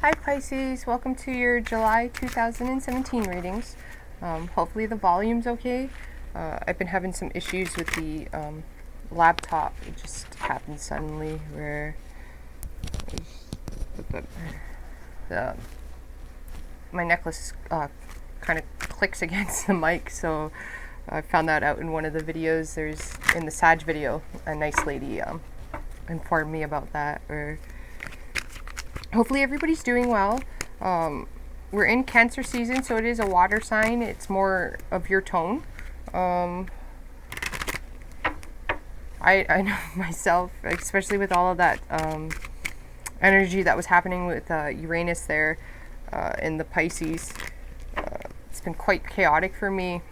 Hi Pisces, welcome to your July 2017 readings. Hopefully the volume's okay. I've been having some issues with the laptop. It just happened suddenly where the, my necklace kind of clicks against the mic, so I found that out in one of the videos. There's, in the Sag video, a nice lady informed me about that. Or hopefully everybody's doing well. We're in Cancer season, so it is a water sign. It's more of your tone. I know myself, especially with all of that energy that was happening with Uranus there in the Pisces. It's been quite chaotic for me.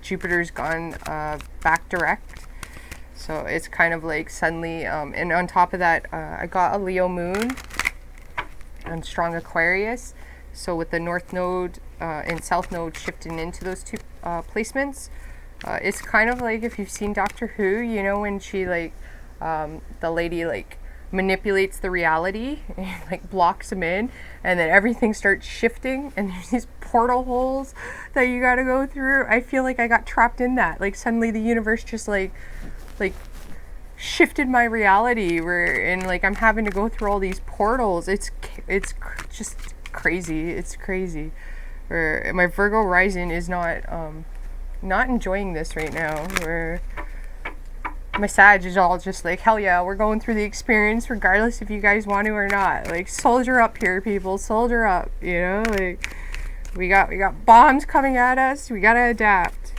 Jupiter's gone back direct. So it's kind of like suddenly, and on top of that, I got a Leo moon and strong Aquarius. So with the North Node and South Node shifting into those two placements, it's kind of like if you've seen Doctor Who, you know, when she like, the lady like manipulates the reality and like blocks them in, and then everything starts shifting and there's these portal holes that you gotta go through. I feel like I got trapped in that. Like suddenly the universe just like shifted my reality and like I'm having to go through all these portals. It's just crazy. It's crazy. Or my Virgo rising is not enjoying this right now. Where my Sag is all just like, hell yeah, we're going through the experience regardless if you guys want to or not. Like, soldier up here, people. Soldier up. You know, like we got bombs coming at us. We gotta adapt.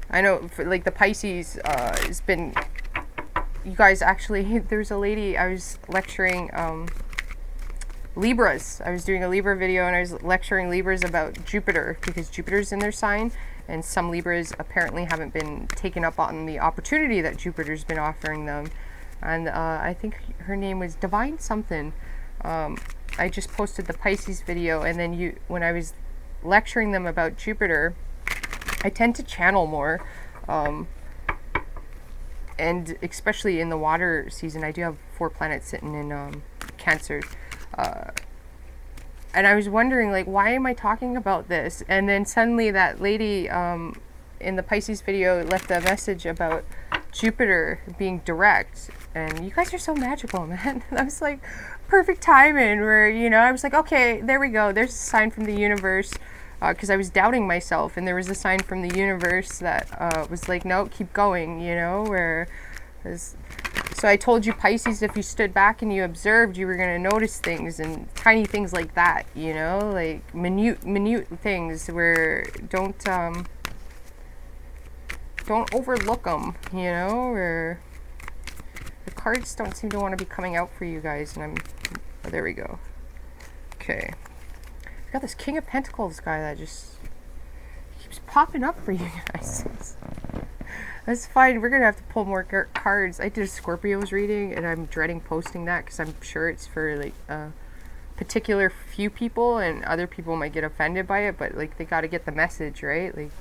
I know, for, like, the Pisces has been, you guys actually, there's a lady, I was lecturing Libras. I was doing a Libra video and I was lecturing Libras about Jupiter, because Jupiter's in their sign, and some Libras apparently haven't been taken up on the opportunity that Jupiter's been offering them. And I think her name was Divine something. I just posted the Pisces video, and then when I was lecturing them about Jupiter, I tend to channel more, and especially in the water season. I do have 4 planets sitting in Cancer, and I was wondering, like, why am I talking about this? And then suddenly that lady in the Pisces video left a message about Jupiter being direct, and you guys are so magical, man. I was like, perfect timing, where, you know, I was like, okay, there we go, there's a sign from the universe. Because I was doubting myself, and there was a sign from the universe that was like, no, keep going, you know, so I told you, Pisces, if you stood back and you observed, you were going to notice things, and tiny things like that, you know, like minute things where don't overlook them, you know, or the cards don't seem to want to be coming out for you guys, and oh, there we go. Okay. Got this King of Pentacles guy that just keeps popping up for you guys. That's fine. We're gonna have to pull more cards. I did a Scorpios reading, and I'm dreading posting that because I'm sure it's for like a particular few people, and other people might get offended by it. But like, they got to get the message, right? Like,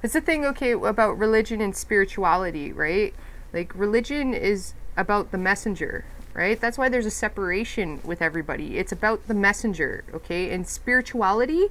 it's the thing, okay, about religion and spirituality, right? Like, religion is about the messenger, right? That's why there's a separation with everybody. It's about the messenger, okay? And spirituality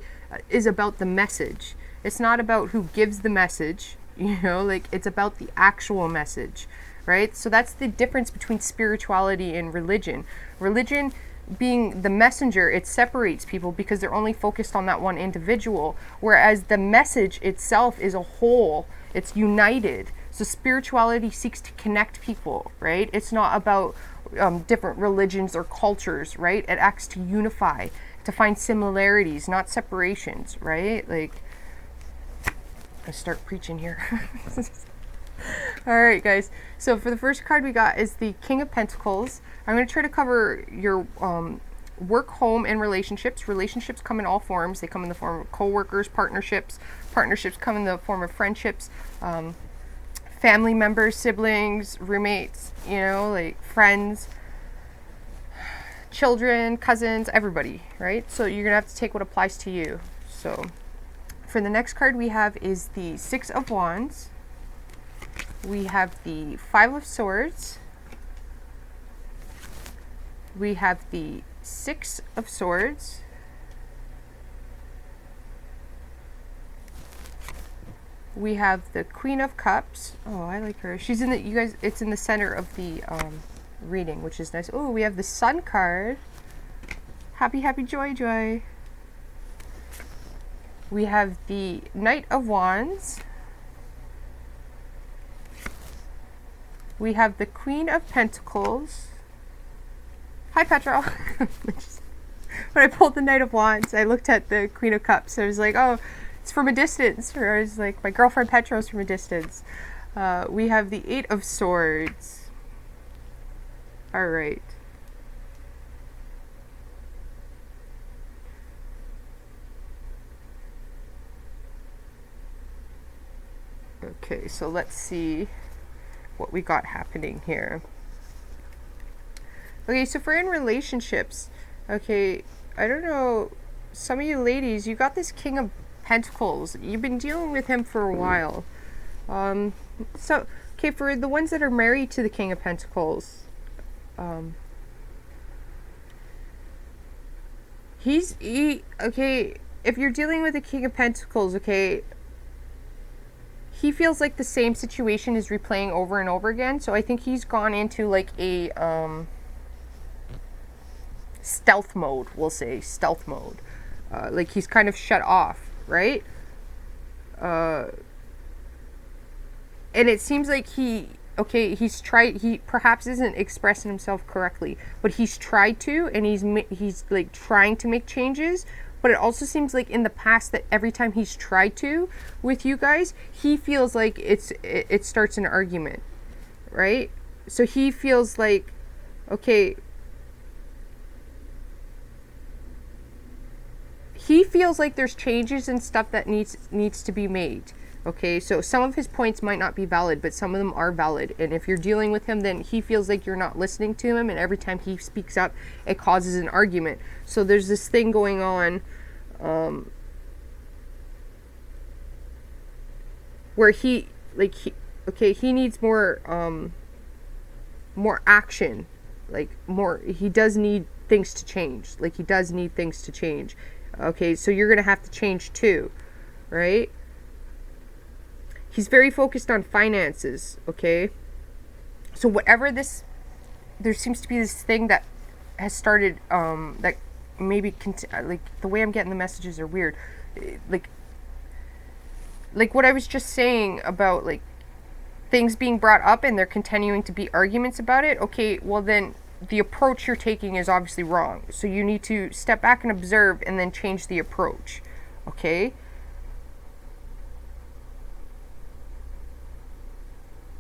is about the message. It's not about who gives the message, you know, like, it's about the actual message, right? So that's the difference between spirituality and religion. Religion, being the messenger, it separates people because they're only focused on that one individual, whereas the message itself is a whole. It's united. So spirituality seeks to connect people, right? It's not about different religions or cultures, right? It acts to unify, to find similarities, not separations, right? Like, I start preaching here. All right, guys. So for the first card we got is the King of Pentacles. I'm going to try to cover your work, home, and relationships. Relationships come in all forms. They come in the form of co-workers, partnerships. Partnerships come in the form of friendships. Family members, siblings, roommates, you know, like friends, children, cousins, everybody, right? So you're gonna have to take what applies to you. So for the next card we have is the 6 of Wands. We have the 5 of Swords, We have the Six of Swords. We have the Queen of Cups. Oh, I like her. She's in the, you guys, it's in the center of the reading, which is nice. Oh, we have the Sun card. Happy, happy, joy, joy. We have the Knight of Wands. We have the Queen of Pentacles. Hi, Petrol. When I pulled the Knight of Wands, I looked at the Queen of Cups. I was like, oh, it's from a distance. Or I was like, my girlfriend Petro's from a distance. We have the Eight of Swords. All right. Okay, so let's see what we got happening here. Okay, so for in relationships, okay, I don't know, some of you ladies, you got this King of Pentacles. You've been dealing with him for a while. So, okay, for the ones that are married to the King of Pentacles, okay, if you're dealing with the King of Pentacles, okay, he feels like the same situation is replaying over and over again. So I think he's gone into like a stealth mode, we'll say stealth mode. Like he's kind of shut off, right? And it seems like he perhaps isn't expressing himself correctly, but he's tried to, and he's like trying to make changes. But it also seems like in the past that every time he's tried to with you guys, he feels like it starts an argument, right? So he feels like, okay, he feels like there's changes and stuff that needs to be made. Okay, so some of his points might not be valid, but some of them are valid. And if you're dealing with him, then he feels like you're not listening to him, and every time he speaks up, it causes an argument. So there's this thing going on where he needs more action, like more, he does need things to change. Like he does need things to change. Okay, so you're going to have to change too, right? He's very focused on finances, okay? So whatever this, there seems to be this thing that has started, that maybe, like, the way I'm getting the messages are weird. Like what I was just saying about, like, things being brought up and there continuing to be arguments about it. Okay, well then, the approach you're taking is obviously wrong. So you need to step back and observe and then change the approach, okay?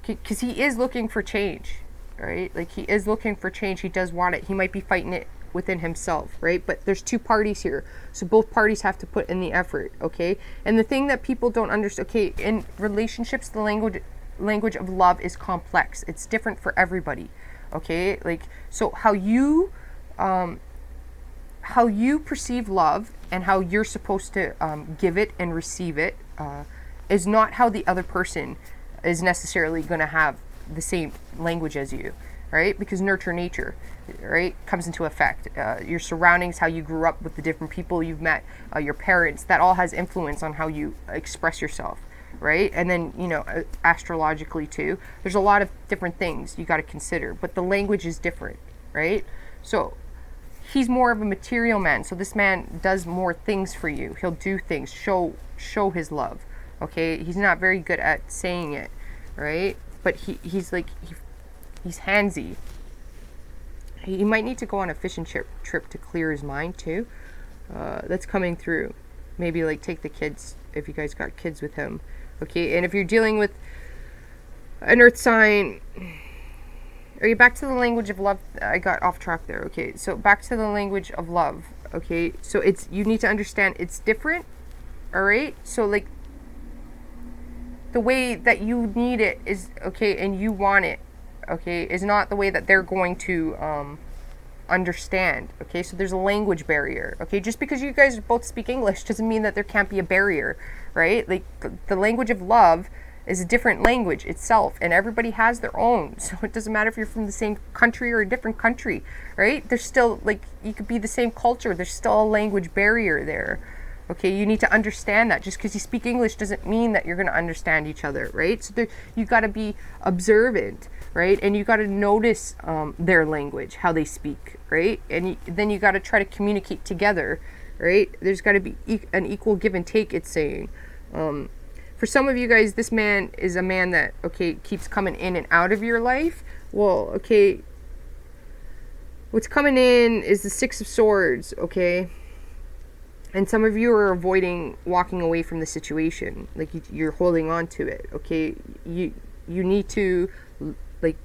Because he is looking for change, right? Like he is looking for change. He does want it. He might be fighting it within himself, right? But there's two parties here. So both parties have to put in the effort, okay? And the thing that people don't understand, okay, in relationships, the language of love is complex. It's different for everybody, okay? Like, so how you perceive love and how you're supposed to give it and receive it is not how the other person is necessarily going to have the same language as you, right? Because nurture nature, right, comes into effect. Your surroundings, how you grew up with the different people you've met, your parents, that all has influence on how you express yourself, right? And then, you know, astrologically too, there's a lot of different things you got to consider, but the language is different, right? So he's more of a material man. So this man does more things for you. He'll do things, show his love. Okay, he's not very good at saying it, right? But he's handsy. He might need to go on a fishing trip to clear his mind too. That's coming through. Maybe like take the kids, if you guys got kids with him. Okay, and if you're dealing with an earth sign, are you back to the language of love? I got off track there. Okay, so back to the language of love. Okay, so it's, you need to understand it's different. All right, so like, the way that you need it is, okay, and you want it, okay, is not the way that they're going to understand, okay? So there's a language barrier, okay? Just because you guys both speak English doesn't mean that there can't be a barrier, right? Like, the language of love is a different language itself, and everybody has their own. So it doesn't matter if you're from the same country or a different country, right? There's still, like, you could be the same culture. There's still a language barrier there. Okay, you need to understand that. Just because you speak English doesn't mean that you're going to understand each other, right? So you got to be observant, right? And you got to notice their language, how they speak, right? And then you got to try to communicate together, right? There's got to be an equal give and take, it's saying. For some of you guys, this man is a man that, okay, keeps coming in and out of your life. Well, okay, what's coming in is the Six of Swords, okay? And some of you are avoiding walking away from the situation. Like, you're holding on to it, okay? You need to, like,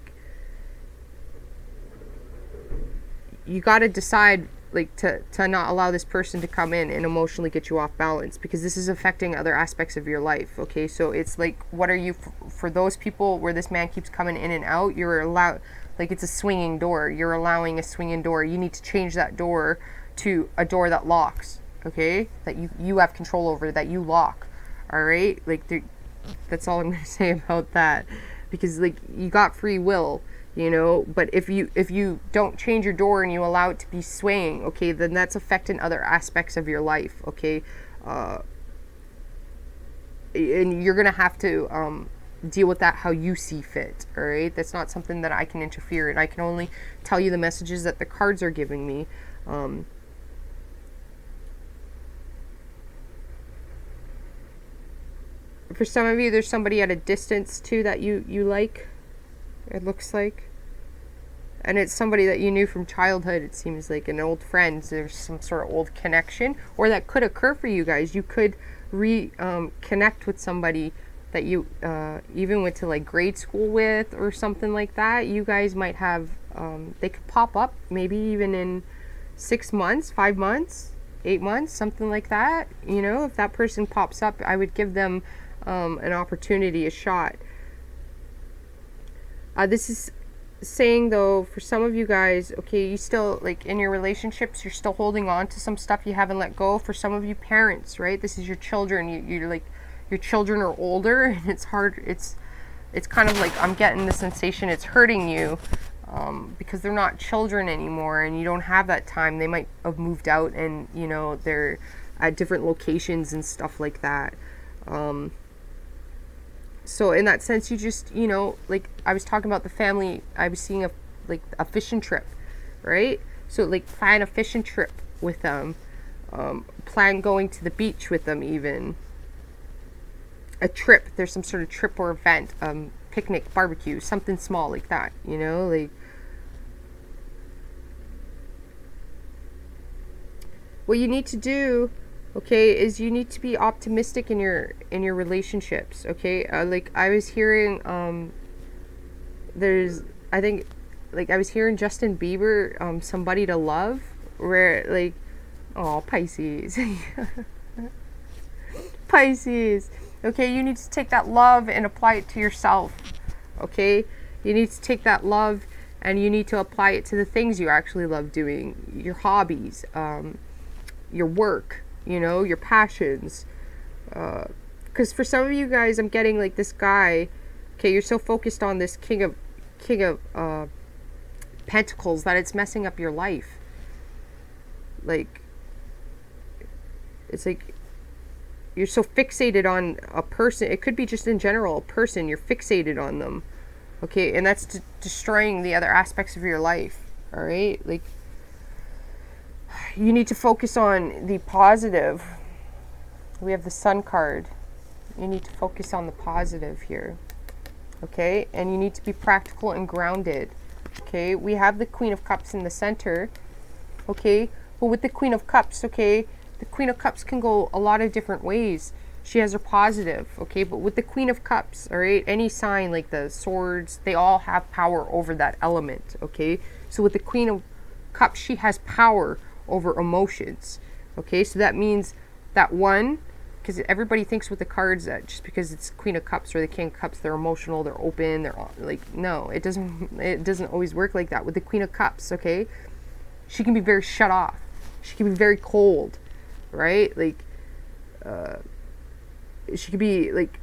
you got to decide, like, to not allow this person to come in and emotionally get you off balance, because this is affecting other aspects of your life, okay? So it's like, what are you, for those people where this man keeps coming in and out, you're allowed, like, it's a swinging door. You're allowing a swinging door. You need to change that door to a door that locks. Okay, that you have control over, that you lock. All right, like, that's all I'm gonna say about that, because, like, you got free will, you know. But if you don't change your door and you allow it to be swaying, okay, then that's affecting other aspects of your life, okay. And you're gonna have to deal with that how you see fit. All right, that's not something that I can interfere in. I can only tell you the messages that the cards are giving me. For some of you, there's somebody at a distance too that you like, it looks like. And it's somebody that you knew from childhood. It seems like an old friend. There's some sort of old connection, or that could occur for you guys. You could connect with somebody that you even went to, like, grade school with or something like that. You guys might have, they could pop up maybe even in 6 months, 5 months, 8 months, something like that. You know, if that person pops up, I would give them an opportunity, a shot. This is saying, though, for some of you guys, okay, you still, like, in your relationships, you're still holding on to some stuff you haven't let go. For some of you parents, right, this is your children. You're like, your children are older, and it's hard. It's kind of like, I'm getting the sensation it's hurting you, because they're not children anymore, and you don't have that time. They might have moved out, and, you know, they're at different locations and stuff like that. So in that sense, you just, you know, like, I was talking about the family, I was seeing a fishing trip, right? So, like, plan a fishing trip with them, plan going to the beach with them, even a trip. There's some sort of trip or event, picnic, barbecue, something small like that, you know, like, what you need to do, okay, is you need to be optimistic in your relationships, okay? Like, I was hearing, I think, like, I was hearing Justin Bieber, Somebody to Love, where, like, oh, Pisces. Pisces. Okay, you need to take that love and apply it to yourself, okay? You need to take that love and you need to apply it to the things you actually love doing, your hobbies, your work, you know, your passions. Because for some of you guys, I'm getting, like, this guy, okay, you're so focused on this king of pentacles that it's messing up your life. Like, it's like you're so fixated on a person. It could be just in general, a person, you're fixated on them, okay, and that's destroying the other aspects of your life. All right, like, you need to focus on the positive. We have the Sun card. You need to focus on the positive here, okay? And you need to be practical and grounded, okay? We have the Queen of Cups in the center, okay? But with the Queen of Cups, okay, the Queen of Cups can go a lot of different ways. She has her positive, okay? But with the Queen of Cups, all right, any sign, like the swords, they all have power over that element, okay? So with the Queen of Cups, she has power over emotions, okay? So that means that one, because everybody thinks with the cards that just because it's Queen of Cups or the King of Cups, they're emotional, they're open, they're like, no, it doesn't always work like that. With the Queen of Cups, okay, she can be very shut off, she can be very cold, right? Like, she could be like,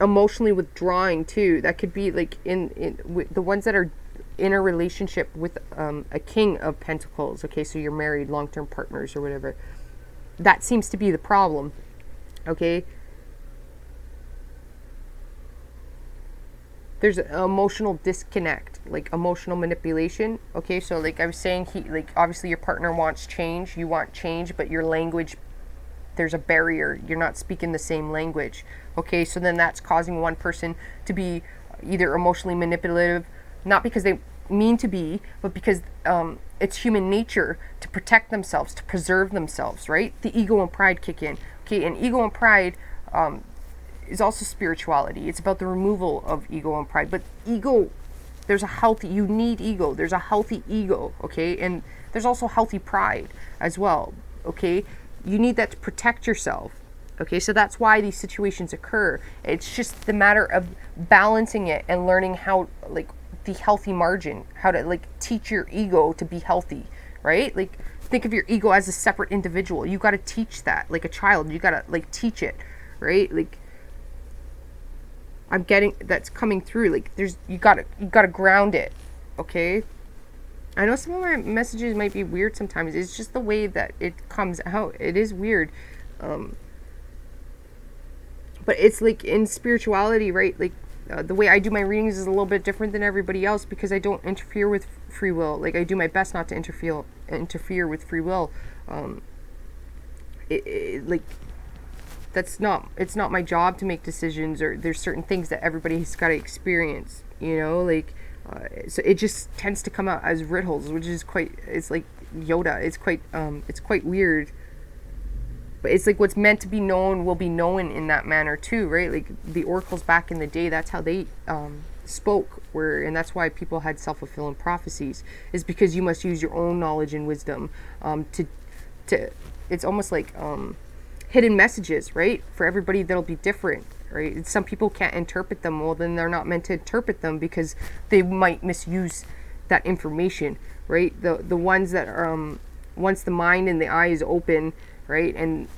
emotionally withdrawing too. That could be like the ones that are in a relationship with a king of pentacles. Okay, so you're married, long-term partners or whatever. That seems to be the problem. Okay, there's an emotional disconnect, like emotional manipulation. Okay, so like I was saying, obviously your partner wants change, you want change, but your language, there's a barrier. You're not speaking the same language. Okay, so then that's causing one person to be either emotionally manipulative, not because they mean to be, but because it's human nature to protect themselves, to preserve themselves, right? The ego and pride kick in. Okay, and ego and pride is also spirituality. It's about the removal of ego and pride. But ego, you need ego. There's a healthy ego, okay? And there's also healthy pride as well, okay? You need that to protect yourself, okay? So that's why these situations occur. It's just the matter of balancing it and learning how, like, the healthy margin, how to, like, teach your ego to be healthy, right? Like, think of your ego as a separate individual. You got to teach that, like a child. You got to, like, teach it, right? Like, I'm getting that's coming through. Like, you gotta ground it, okay? I know some of my messages might be weird sometimes. It's just the way that it comes out. It is weird, but it's like in spirituality, right? Like the way I do my readings is a little bit different than everybody else because I don't interfere with free will. Like, I do my best not to interfere with free will. Like, it's not my job to make decisions, or there's certain things that everybody's got to experience, you know, like, so it just tends to come out as riddles, which is it's like Yoda. It's quite weird, but it's like what's meant to be known will be known in that manner too, right? Like the oracles back in the day, that's how they spoke, and that's why people had self-fulfilling prophecies, is because you must use your own knowledge and wisdom to it's almost like hidden messages, right? For everybody, that'll be different, right? Some people can't interpret them. Well, then they're not meant to interpret them because they might misuse that information, right? The ones that are, once the mind and the eye is open, right? And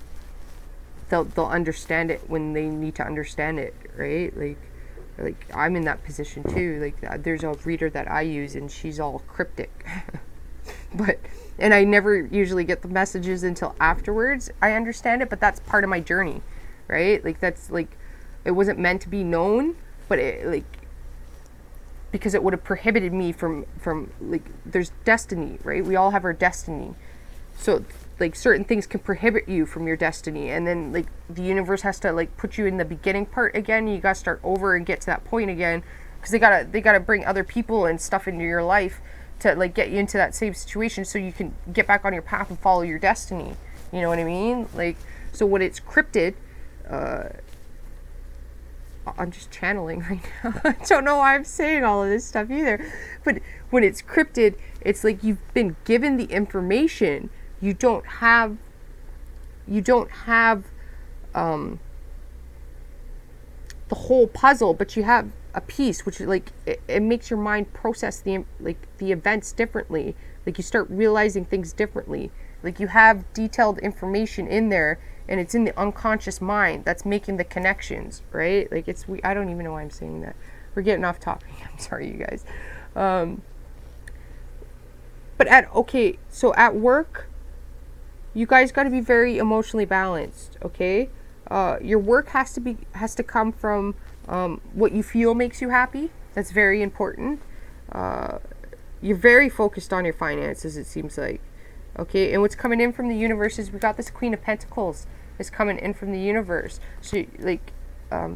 they'll understand it when they need to understand it, right? Like I'm in that position too. Like there's a reader that I use and she's all cryptic. And I never usually get the messages until afterwards I understand it, but that's part of my journey, right? Like that's like, it wasn't meant to be known, but it, like, because it would have prohibited me from like, there's destiny, right? We all have our destiny. So like certain things can prohibit you from your destiny, and then like the universe has to like put you in the beginning part again. You gotta start over and get to that point again, because they gotta bring other people and stuff into your life to like get you into that same situation so you can get back on your path and follow your destiny. You know what I mean? Like, so when it's cryptid, I'm just channeling right now. I don't know why I'm saying all of this stuff either. But when it's cryptid, it's like you've been given the information. You don't have the whole puzzle, but you have a piece, which like it makes your mind process the events differently. Like you start realizing things differently. Like you have detailed information in there, and it's in the unconscious mind that's making the connections, right? Like I don't even know why I'm saying that. We're getting off topic. I'm sorry, you guys. But so at work, you guys got to be very emotionally balanced, okay? Your work has to come from what you feel makes you happy. That's very important. You're very focused on your finances, it seems like. Okay, and what's coming in from the universe is we got this Queen of Pentacles is coming in from the universe. So, like,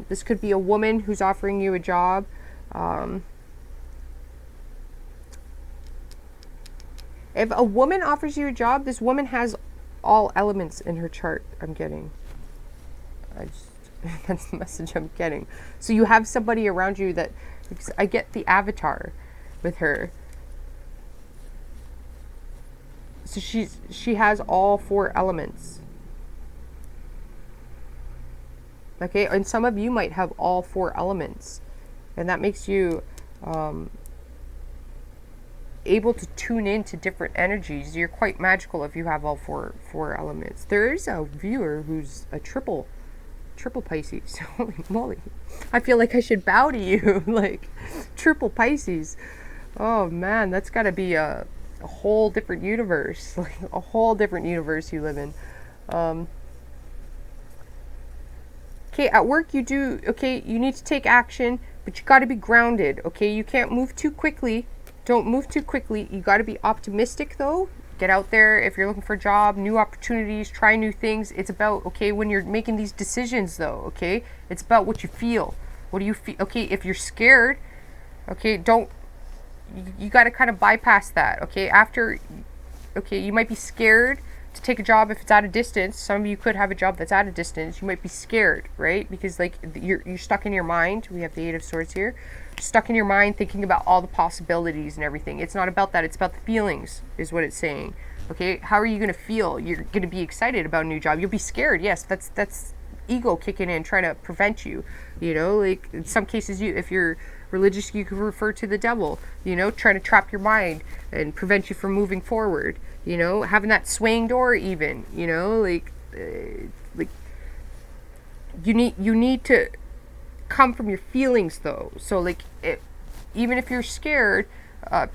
this could be a woman who's offering you a job. If a woman offers you a job, this woman has all elements in her chart, I'm getting. That's the message I'm getting. So you have somebody around you that, I get the avatar with her. So she has all 4 elements. Okay, and some of you might have all 4 elements, and that makes you able to tune into different energies. You're quite magical if you have all four elements. There is a viewer who's a triple triple Pisces. Holy moly. I feel like I should bow to you. Like, triple Pisces. Oh man, that's got to be a whole different universe. Like, a whole different universe you live in. Okay, at work you do, okay, you need to take action, but you got to be grounded, okay? You can't move too quickly. Don't move too quickly. You got to be optimistic, though. Get out there. If you're looking for a job, new opportunities, try new things. It's about, okay, when you're making these decisions, though, okay? It's about what you feel. What do you feel? Okay, if you're scared, okay, you got to kind of bypass that, okay? Okay, you might be scared to take a job if it's at a distance. Some of you could have a job that's at a distance. You might be scared, right? Because like you're stuck in your mind. We have the Eight of Swords here. Stuck in your mind thinking about all the possibilities and everything. It's not about that. It's about the feelings is what it's saying. Okay, how are you going to feel? You're going to be excited about a new job. You'll be scared. Yes, that's ego kicking in, trying to prevent you. You know, like in some cases, if you're religious, you could refer to the devil, you know, trying to trap your mind and prevent you from moving forward, you know, having that swaying door even, you know, like you need to come from your feelings though. So like even if you're scared,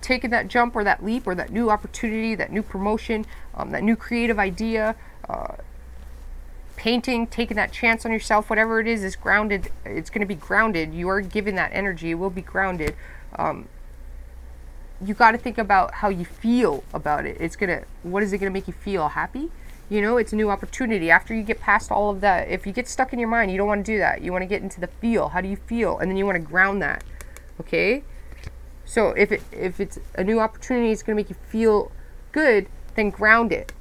taking that jump or that leap or that new opportunity, that new promotion, that new creative idea, painting, taking that chance on yourself, whatever it is grounded. It's going to be grounded. You are given that energy. It will be grounded. You got to think about how you feel about it. What is it going to make you feel? Happy? You know, it's a new opportunity. After you get past all of that, if you get stuck in your mind, you don't want to do that. You want to get into the feel. How do you feel? And then you want to ground that. Okay? So if it's a new opportunity, it's going to make you feel good, then ground it.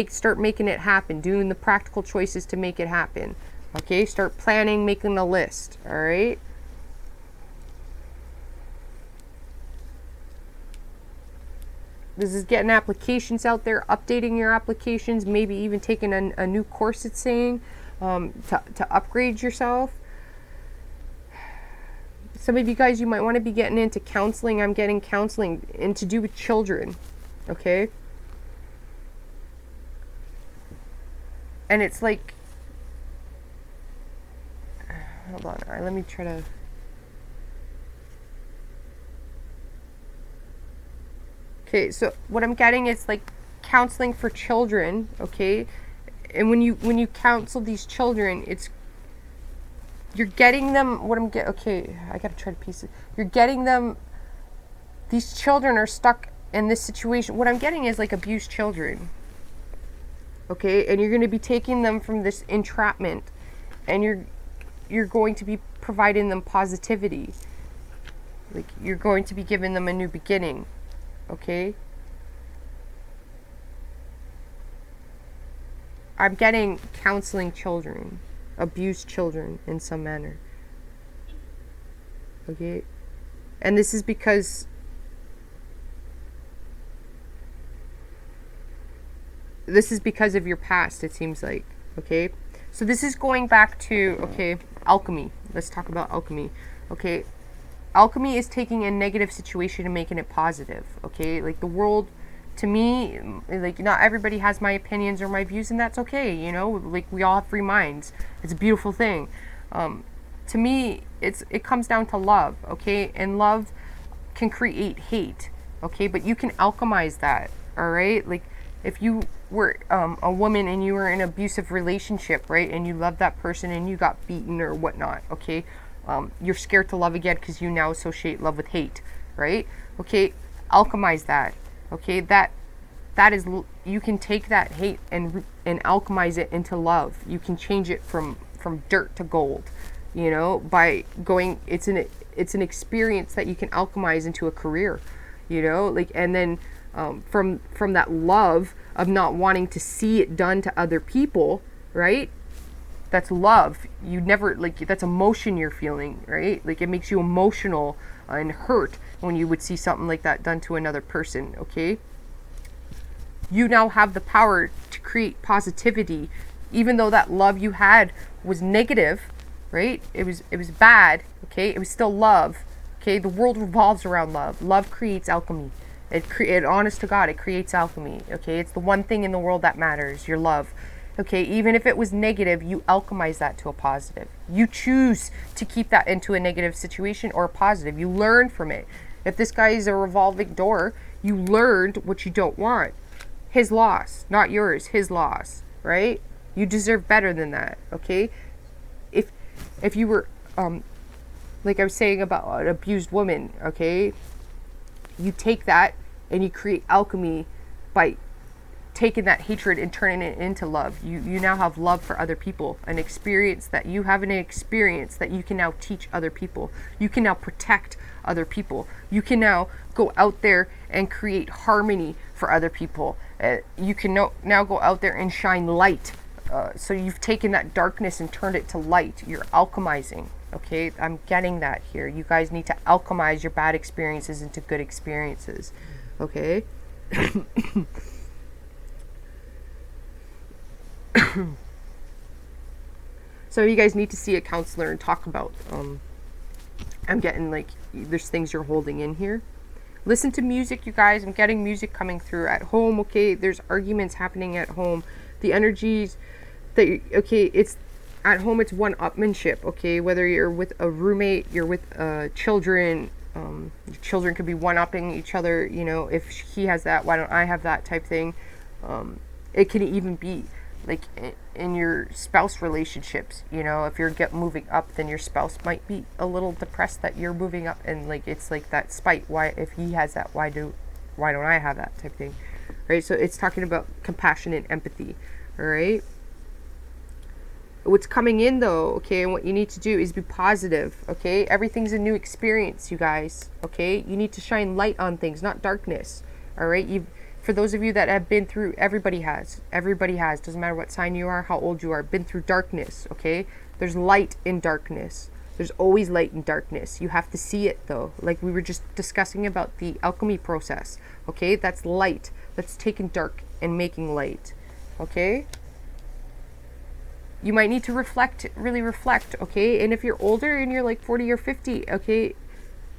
Start making it happen, doing the practical choices to make it happen. Okay, start planning, making a list. All right. This is getting applications out there, updating your applications, maybe even taking a new course, it's saying, to upgrade yourself. Some of you guys, you might want to be getting into counseling. I'm getting counseling and to do with children. Okay. And it's like, hold on, all right, let me try to, okay, so what I'm getting is like counseling for children, okay? And when you counsel these children, you're getting them, okay, I gotta try to piece it. You're getting them, these children are stuck in this situation. What I'm getting is like abused children. Okay, and you're going to be taking them from this entrapment, and you're going to be providing them positivity. Like you're going to be giving them a new beginning. Okay? I'm getting counseling children, abused children in some manner. Okay? And this is because of your past, it seems like. Okay, so this is going back to, okay, alchemy. Let's talk about alchemy. Okay, alchemy is taking a negative situation and making it positive. Okay, like the world, to me, like not everybody has my opinions or my views, and that's okay. You know, like we all have free minds. It's a beautiful thing. To me, it comes down to love. Okay, and love can create hate. Okay, but you can alchemize that. All right, like if you were a woman and you were in an abusive relationship, right, and you loved that person and you got beaten or whatnot, okay, you're scared to love again because you now associate love with hate, right? Okay, alchemize that. Okay, that is, you can take that hate and alchemize it into love. You can change it from dirt to gold, you know, by going. It's an experience that you can alchemize into a career, you know, like, and then from that love of not wanting to see it done to other people, right? That's love. You never, like, that's emotion you're feeling, right? Like, it makes you emotional and hurt when you would see something like that done to another person, okay? You now have the power to create positivity, even though that love you had was negative, right? It was bad, okay? It was still love, okay? The world revolves around love. Love creates alchemy. It honest to God, it creates alchemy, okay? It's the one thing in the world that matters, your love. Okay, even if it was negative, you alchemize that to a positive. You choose to keep that into a negative situation or a positive. You learn from it. If this guy is a revolving door, you learned what you don't want. His loss, not yours, his loss, right? You deserve better than that, okay? If you were like I was saying about an abused woman, okay? You take that and you create alchemy by taking that hatred and turning it into love. You now have love for other people, an experience that you have, an experience that you can now teach other people. You can now protect other people. You can now go out there and create harmony for other people. You can now go out there and shine light. So you've taken that darkness and turned it to light. You're alchemizing. Okay, I'm getting that here. You guys need to alchemize your bad experiences into good experiences. Okay. So you guys need to see a counselor and talk about I'm getting like there's things you're holding in here. Listen to music, you guys. I'm getting music coming through at home. Okay, there's arguments happening at home. The energies that okay, it's at home, it's one-upmanship. Okay, whether you're with a roommate, you're with children. Children could be one-upping each other. You know, if he has that, why don't I have that type thing. It can even be like in your spouse relationships, you know, if you're moving up, then your spouse might be a little depressed that you're moving up, and like it's like that spite. Why, if he has that, why don't I have that type thing, right? So it's talking about compassion and empathy. All right, what's coming in though, okay, and what you need to do is be positive. Okay, everything's a new experience, you guys. Okay, you need to shine light on things, not darkness. All right, for those of you that have been through, everybody has, doesn't matter what sign you are, how old you are, been through darkness. Okay, there's light in darkness. There's always light in darkness. You have to see it though, like we were just discussing about the alchemy process. Okay, that's light, that's taking dark and making light. Okay, you might need to really reflect. Okay, and if you're older and you're like 40 or 50, okay,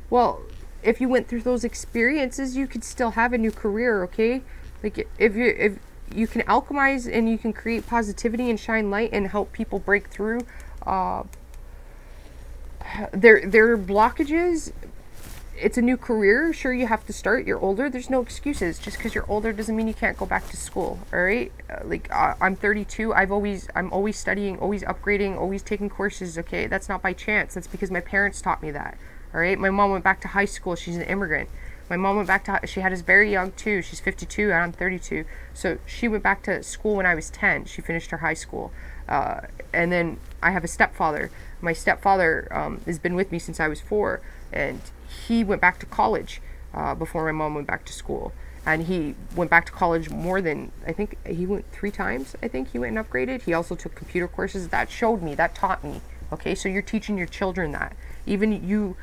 well, if you went through those experiences, you could still have a new career. Okay, like if you can alchemize and you can create positivity and shine light and help people break through their blockages. It's a new career. Sure, you have to start. You're older. There's no excuses. Just because you're older doesn't mean you can't go back to school. All right. I'm 32. I'm always studying, always upgrading, always taking courses. Okay, that's not by chance. That's because my parents taught me that. All right. My mom went back to high school. She's an immigrant. My mom went back to. She had us very young too. She's 52 and I'm 32. So she went back to school when I was 10. She finished her high school. And then I have a stepfather. My stepfather has been with me since I was 4, and he went back to college before my mom went back to school. And he went back to college more than, I think he went 3 times. I think he went and upgraded. He also took computer courses. That showed me, that taught me. Okay, so you're teaching your children that. Even you,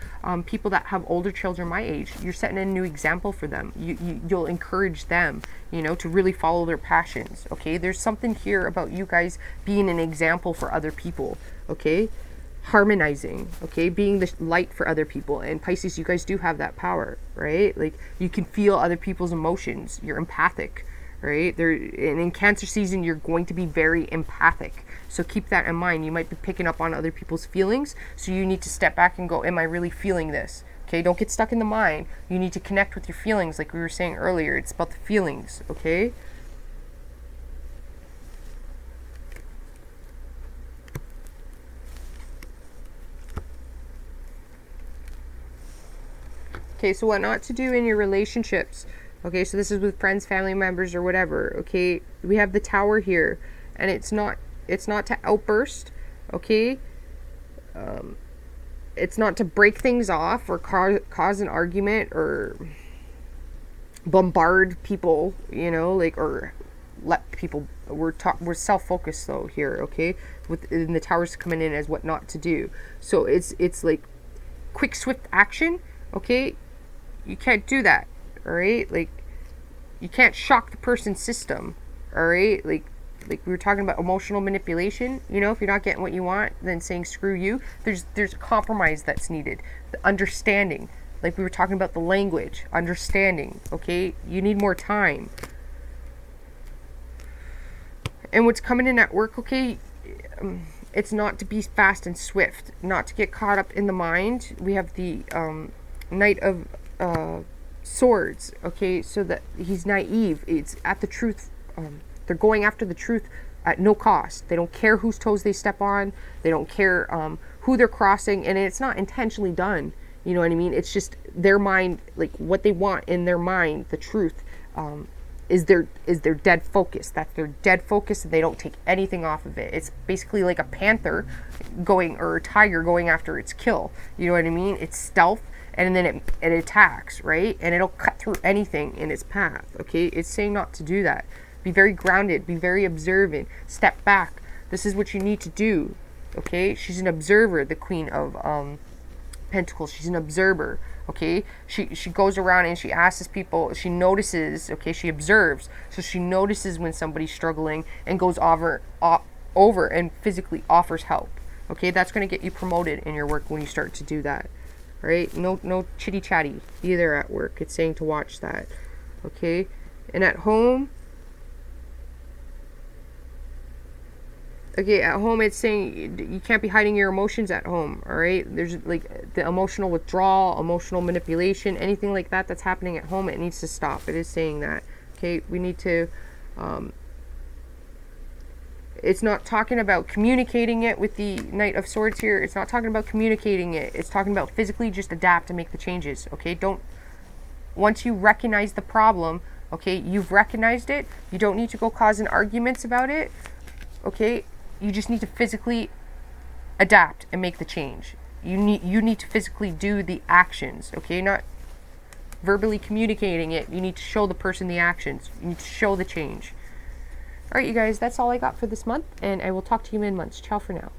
people that have older children my age, you're setting a new example for them. You'll encourage them, you know, to really follow their passions. Okay, there's something here about you guys being an example for other people. Okay, harmonizing. Okay, being the light for other people. And Pisces, you guys do have that power, right? Like you can feel other people's emotions. You're empathic, right? And in Cancer season, you're going to be very empathic. So keep that in mind. You might be picking up on other people's feelings. So you need to step back and go, am I really feeling this? Okay, don't get stuck in the mind. You need to connect with your feelings like we were saying earlier. It's about the feelings, okay? Okay, so what not to do in your relationships. Okay, so this is with friends, family members, or whatever. Okay, we have the Tower here, and it's not to outburst. Okay, it's not to break things off or cause an argument or bombard people, you know, like, or let people. We're self-focused though here. Okay, and the Tower's coming in as what not to do. So it's like quick, swift action. Okay, you can't do that. All right, like you can't shock the person's system. All right, like we were talking about emotional manipulation. You know, if you're not getting what you want, then saying screw you. There's a compromise that's needed. The understanding, like we were talking about the language, understanding. Okay, you need more time. And what's coming in at work, okay, it's not to be fast and swift, not to get caught up in the mind. We have the Knight of Swords, okay, so that he's naive. It's at the truth. They're going after the truth at no cost. They don't care whose toes they step on. They don't care who they're crossing, and it's not intentionally done. You know what I mean? It's just their mind, like what they want in their mind, the truth. Is their dead focus. That's their dead focus, and they don't take anything off of it. It's basically like a panther going, or a tiger going after its kill. You know what I mean? It's stealth, and then it attacks, right? And it'll cut through anything in its path, okay? It's saying not to do that. Be very grounded, be very observant, step back. This is what you need to do, okay? She's an observer, the Queen of Pentacles. She's an observer. Okay, she goes around and she asks people, she notices, okay, she observes, so she notices when somebody's struggling and goes over and physically offers help. Okay, that's going to get you promoted in your work when you start to do that. All right, no chitty chatty either at work. It's saying to watch that. Okay, and at home, okay, at home it's saying you can't be hiding your emotions at home, all right? There's like the emotional withdrawal, emotional manipulation, anything like that that's happening at home, it needs to stop. It is saying that, okay? We need to, it's not talking about communicating it with the Knight of Swords here. It's not talking about communicating it. It's talking about physically just adapt and make the changes, okay? Once you recognize the problem, okay, you've recognized it. You don't need to go causing arguments about it, okay? You just need to physically adapt and make the change. You need to physically do the actions, okay? Not verbally communicating it. You need to show the person the actions. You need to show the change. All right, you guys, that's all I got for this month, and I will talk to you in months. Ciao for now.